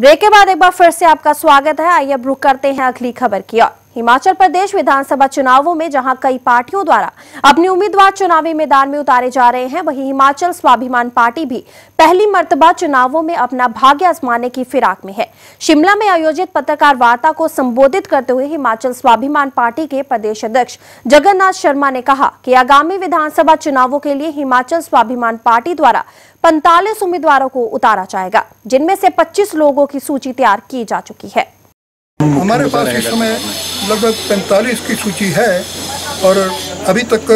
Break के बाद एक बार फिर से आपका स्वागत है। आइए अब रुक करते हैं अगली खबर की ओर। हिमाचल प्रदेश विधानसभा चुनावों में जहां कई पार्टियों द्वारा अपने उम्मीदवार चुनावी मैदान में उतारे जा रहे हैं, वहीं हिमाचल स्वाभिमान पार्टी भी पहली मर्तबा चुनावों में अपना भाग्य आजमाने की फिराक में है। शिमला में आयोजित पत्रकार वार्ता को संबोधित करते हुए हिमाचल स्वाभिमान पार्टी के प्रदेश अध्यक्ष जगन्नाथ शर्मा ने कहा कि आगामी विधानसभा चुनावों के लिए हिमाचल स्वाभिमान पार्टी द्वारा 45 उम्मीदवारों को उतारा जाएगा, जिनमें से 25 लोगों की सूची तैयार की जा चुकी है। हमारे पास इस समय लगभग 45 की सूची है और अभी तक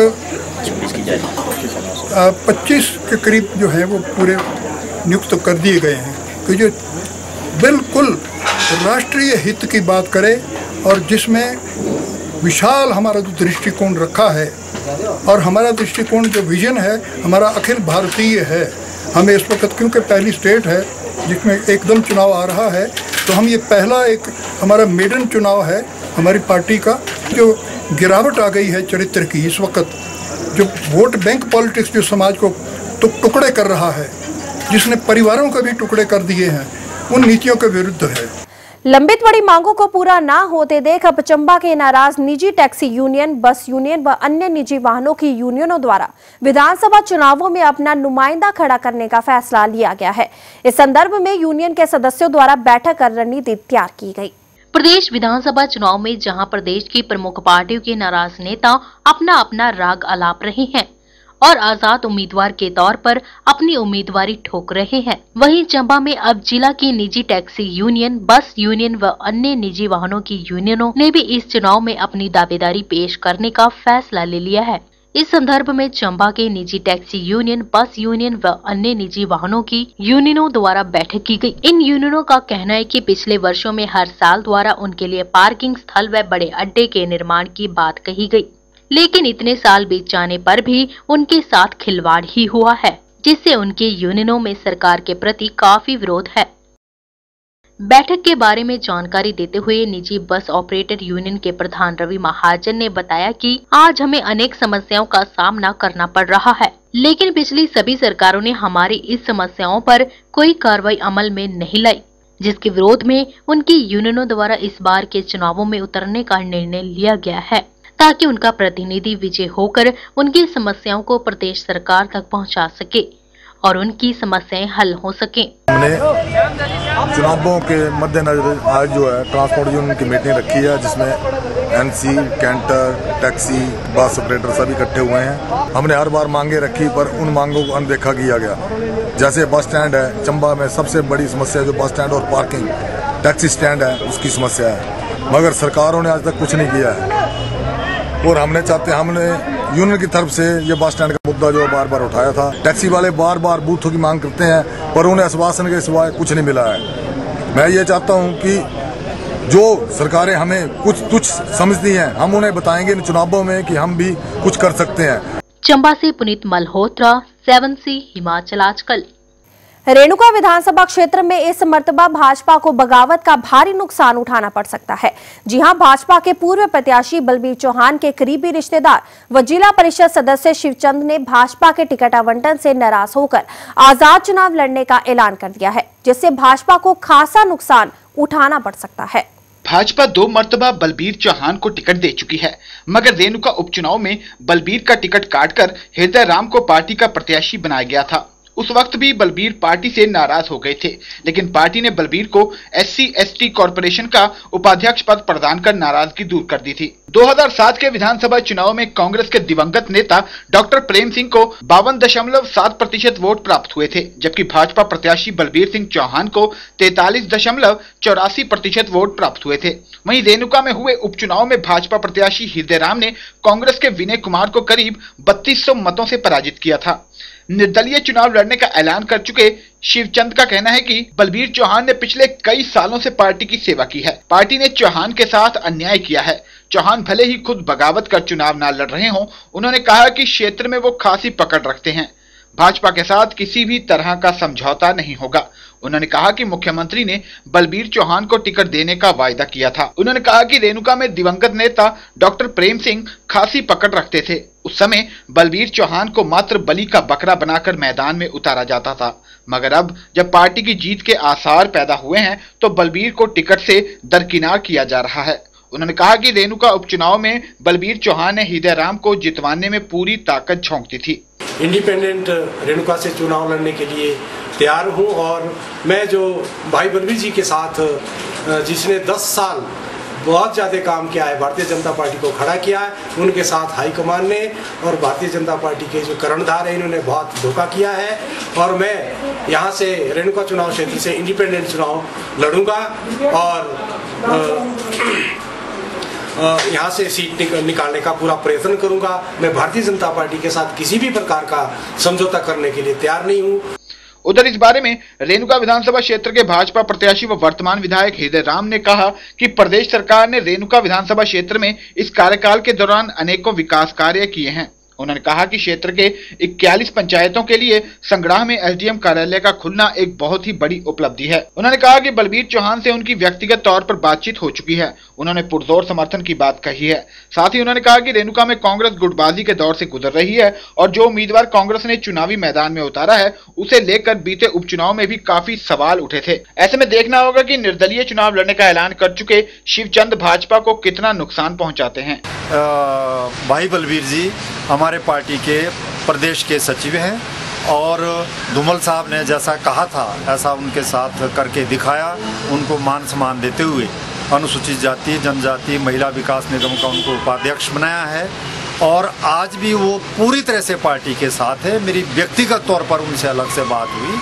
25 के करीब जो है वो पूरे नियुक्त कर दिए गए हैं कि जो बिल्कुल राष्ट्रीय हित की बात करे और जिसमें विशाल हमारा जो दृष्टिकोण रखा है और हमारा दृष्टिकोण जो विजन है हमारा अखिल भारतीय है। हमें इस वक्त क्योंकि पहली स्टेट है जिसमें एकदम चुनाव आ रहा है, तो हम ये पहला एक हमारा मेडन चुनाव है हमारी पार्टी का। जो गिरावट आ गई है चरित्र की इस वक्त, जो वोट बैंक पॉलिटिक्स जो समाज को टुकड़े कर रहा है, जिसने परिवारों को भी टुकड़े कर दिए हैं, उन नीतियों के विरुद्ध है। लंबित पड़ी मांगों को पूरा ना होते देख अब चंबा के नाराज निजी टैक्सी यूनियन, बस यूनियन व अन्य निजी वाहनों की यूनियनों द्वारा विधानसभा चुनावों में अपना नुमाइंदा खड़ा करने का फैसला लिया गया है। इस संदर्भ में यूनियन के सदस्यों द्वारा बैठक कर रणनीति तैयार की गई। प्रदेश विधानसभा चुनाव में जहां प्रदेश की प्रमुख पार्टियों के नाराज नेता अपना अपना राग आलाप रहे हैं और आजाद उम्मीदवार के तौर पर अपनी उम्मीदवारी ठोक रहे हैं, वहीं चंबा में अब जिला की निजी टैक्सी यूनियन, बस यूनियन व अन्य निजी वाहनों की यूनियनों ने भी इस चुनाव में अपनी दावेदारी पेश करने का फैसला ले लिया है। इस संदर्भ में चंबा के निजी टैक्सी यूनियन, बस यूनियन व अन्य निजी वाहनों की यूनियनों द्वारा बैठक की गई। इन यूनियनों का कहना है कि पिछले वर्षों में हर साल द्वारा उनके लिए पार्किंग स्थल व बड़े अड्डे के निर्माण की बात कही गई, लेकिन इतने साल बीत जाने पर भी उनके साथ खिलवाड़ ही हुआ है, जिससे उनके यूनियनों में सरकार के प्रति काफी विरोध है। बैठक के बारे में जानकारी देते हुए निजी बस ऑपरेटर यूनियन के प्रधान रवि महाजन ने बताया कि आज हमें अनेक समस्याओं का सामना करना पड़ रहा है, लेकिन पिछली सभी सरकारों ने हमारी इस समस्याओं पर कोई कार्रवाई अमल में नहीं लाई, जिसके विरोध में उनकी यूनियनों द्वारा इस बार के चुनावों में उतरने का निर्णय लिया गया है, ताकि उनका प्रतिनिधि विजय होकर उनकी समस्याओं को प्रदेश सरकार तक पहुंचा सके और उनकी समस्याएं हल हो सके। हमने चुनावों के मद्देनजर आज जो है ट्रांसपोर्ट यूनियन की मीटिंग रखी है, जिसमें NC, canter, taxi, bus operator सभी इकट्ठे हुए हैं। हमने हर बार मांगे रखी पर उन मांगों को अनदेखा किया गया। जैसे बस स्टैंड है चंबा में, सबसे बड़ी समस्या जो बस स्टैंड और पार्किंग, टैक्सी स्टैंड है उसकी समस्या है, मगर सरकारों ने आज तक कुछ नहीं किया है। और हमने यूनियन की तरफ से ये बस स्टैंड का मुद्दा जो बार बार उठाया था, टैक्सी वाले बार बार बूथों की मांग करते हैं पर उन्हें आश्वासन के सिवाय कुछ नहीं मिला है। मैं ये चाहता हूँ कि जो सरकारें हमें कुछ तुच्छ समझती हैं, हम उन्हें बताएंगे इन चुनावों में कि हम भी कुछ कर सकते हैं। चंबा से पुनीत मल्होत्रा, 7C हिमाचल आजकल। रेणुका विधानसभा क्षेत्र में इस मर्तबा भाजपा को बगावत का भारी नुकसान उठाना पड़ सकता है। जी हां, भाजपा के पूर्व प्रत्याशी बलबीर चौहान के करीबी रिश्तेदार व जिला परिषद सदस्य शिवचंद ने भाजपा के टिकट आवंटन से नाराज होकर आजाद चुनाव लड़ने का ऐलान कर दिया है, जिससे भाजपा को खासा नुकसान उठाना पड़ सकता है। भाजपा 2 मर्तबा बलबीर चौहान को टिकट दे चुकी है, मगर रेणुका उपचुनाव में बलबीर का टिकट काटकर हृदय राम को पार्टी का प्रत्याशी बनाया गया था। उस वक्त भी बलबीर पार्टी से नाराज हो गए थे, लेकिन पार्टी ने बलबीर को SC/ST कॉर्पोरेशन का उपाध्यक्ष पद प्रदान कर नाराजगी दूर कर दी थी। 2007 के विधानसभा चुनाव में कांग्रेस के दिवंगत नेता डॉक्टर प्रेम सिंह को 52.7% वोट प्राप्त हुए थे, जबकि भाजपा प्रत्याशी बलबीर सिंह चौहान को 43.84% वोट प्राप्त हुए थे। वहीं रेणुका में हुए उपचुनाव में भाजपा प्रत्याशी हृदय राम ने कांग्रेस के विनय कुमार को करीब 3200 मतों से पराजित किया था। निर्दलीय चुनाव लड़ने का ऐलान कर चुके शिवचंद का कहना है कि बलबीर चौहान ने पिछले कई सालों से पार्टी की सेवा की है। पार्टी ने चौहान के साथ अन्याय किया है। चौहान भले ही खुद बगावत कर चुनाव न लड़ रहे हों, उन्होंने कहा कि क्षेत्र में वो खासी पकड़ रखते हैं। भाजपा के साथ किसी भी तरह का समझौता नहीं होगा। उन्होंने कहा कि मुख्यमंत्री ने बलबीर चौहान को टिकट देने का वायदा किया था। उन्होंने कहा कि रेणुका में दिवंगत नेता डॉक्टर प्रेम सिंह खासी पकड़ रखते थे। उस समय बलबीर चौहान को मात्र बलि का बकरा बनाकर मैदान में उतारा जाता था, मगर अब जब पार्टी की जीत के आसार पैदा हुए हैं तो बलबीर को टिकट से दरकिनार किया जा रहा है। उन्होंने कहा कि रेणुका उपचुनाव में बलबीर चौहान ने हृदय राम को जितवाने में पूरी ताकत झोंक दी थी। इंडिपेंडेंट रेणुका से चुनाव लड़ने के लिए तैयार हूं और मैं जो भाई बलबीर जी के साथ जिसने 10 साल बहुत ज़्यादा काम किया है, भारतीय जनता पार्टी को खड़ा किया है, उनके साथ हाईकमान ने और भारतीय जनता पार्टी के जो कर्णधार हैं इन्होंने बहुत धोखा किया है। और मैं यहाँ से रेणुका चुनाव क्षेत्र से इंडिपेंडेंट चुनाव लड़ूंगा और यहाँ से सीट निकालने का पूरा प्रयत्न करूंगा। मैं भारतीय जनता पार्टी के साथ किसी भी प्रकार का समझौता करने के लिए तैयार नहीं हूँ। उधर इस बारे में रेणुका विधानसभा क्षेत्र के भाजपा प्रत्याशी व वर्तमान विधायक हृदय राम ने कहा कि प्रदेश सरकार ने रेणुका विधानसभा क्षेत्र में इस कार्यकाल के दौरान अनेकों विकास कार्य किए हैं। उन्होंने कहा कि क्षेत्र के 41 पंचायतों के लिए संगड़ाह में एसडीएम कार्यालय का खुलना एक बहुत ही बड़ी उपलब्धि है। उन्होंने कहा कि बलबीर चौहान से उनकी व्यक्तिगत तौर पर बातचीत हो चुकी है। उन्होंने पुरजोर समर्थन की बात कही है। साथ ही उन्होंने कहा कि रेणुका में कांग्रेस गुटबाजी के दौर से गुजर रही है और जो उम्मीदवार कांग्रेस ने चुनावी मैदान में उतारा है उसे लेकर बीते उपचुनाव में भी काफी सवाल उठे थे। ऐसे में देखना होगा कि निर्दलीय चुनाव लड़ने का ऐलान कर चुके शिवचंद भाजपा को कितना नुकसान पहुंचाते हैं। भाई बलबीर जी हमारे पार्टी के प्रदेश के सचिव हैं और धूमल साहब ने जैसा कहा था ऐसा उनके साथ करके दिखाया। उनको मान सम्मान देते हुए अनुसूचित जाति जनजाति महिला विकास निगम का उनको उपाध्यक्ष बनाया है और आज भी वो पूरी तरह से पार्टी के साथ है। मेरी व्यक्तिगत तौर पर उनसे अलग से बात हुई।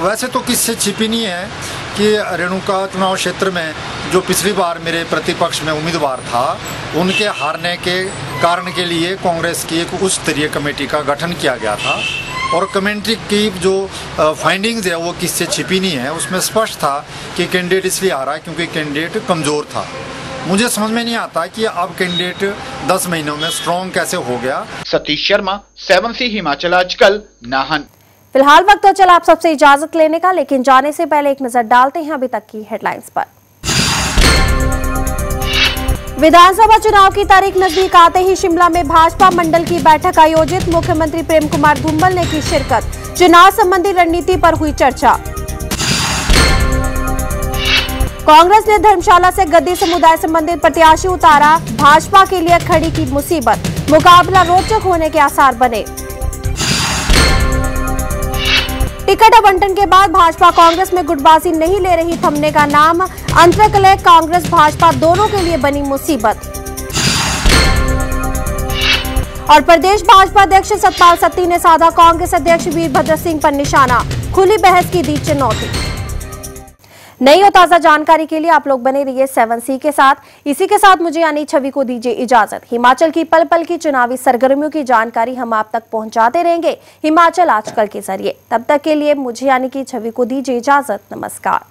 वैसे तो किससे छिपी नहीं है कि रेणुका चुनाव क्षेत्र में जो पिछली बार मेरे प्रतिपक्ष में उम्मीदवार था उनके हारने के कारण के लिए कांग्रेस की एक उच्च स्तरीय कमेटी का गठन किया गया था और कमेटी की जो फाइंडिंग्स है वो किससे छिपी नहीं है। उसमें स्पष्ट था कि कैंडिडेट इसलिए हारा क्योंकि कैंडिडेट कमज़ोर था। मुझे समझ में नहीं आता कि अब कैंडिडेट 10 महीनों में स्ट्रॉन्ग कैसे हो गया। सतीश शर्मा, 7C हिमाचल आजकल, नाहन। फिलहाल वक्त तो चला आप सबसे इजाजत लेने का, लेकिन जाने से पहले एक नजर डालते हैं अभी तक की हेडलाइंस पर। विधानसभा चुनाव की तारीख नजदीक आते ही शिमला में भाजपा मंडल की बैठक आयोजित। मुख्यमंत्री प्रेम कुमार धूमल ने की शिरकत। चुनाव संबंधी रणनीति पर हुई चर्चा। कांग्रेस ने धर्मशाला से गद्दी समुदाय संबंधित प्रत्याशी उतारा। भाजपा के लिए खड़ी की मुसीबत। मुकाबला रोचक होने के आसार बने। टिकट आवंटन के बाद भाजपा कांग्रेस में गुटबाजी नहीं ले रही थमने का नाम। अंतरकलह कांग्रेस भाजपा दोनों के लिए बनी मुसीबत। और प्रदेश भाजपा अध्यक्ष सतपाल सत्ती ने साधा कांग्रेस अध्यक्ष वीरभद्र सिंह पर निशाना। खुली बहस की दी चुनौती। नई और ताजा जानकारी के लिए आप लोग बने रहिए 7C के साथ। इसी के साथ मुझे यानी छवि को दीजिए इजाजत। हिमाचल की पल पल की चुनावी सरगर्मियों की जानकारी हम आप तक पहुंचाते रहेंगे हिमाचल आजकल के जरिए। तब तक के लिए मुझे यानी कि छवि को दीजिए इजाजत। नमस्कार।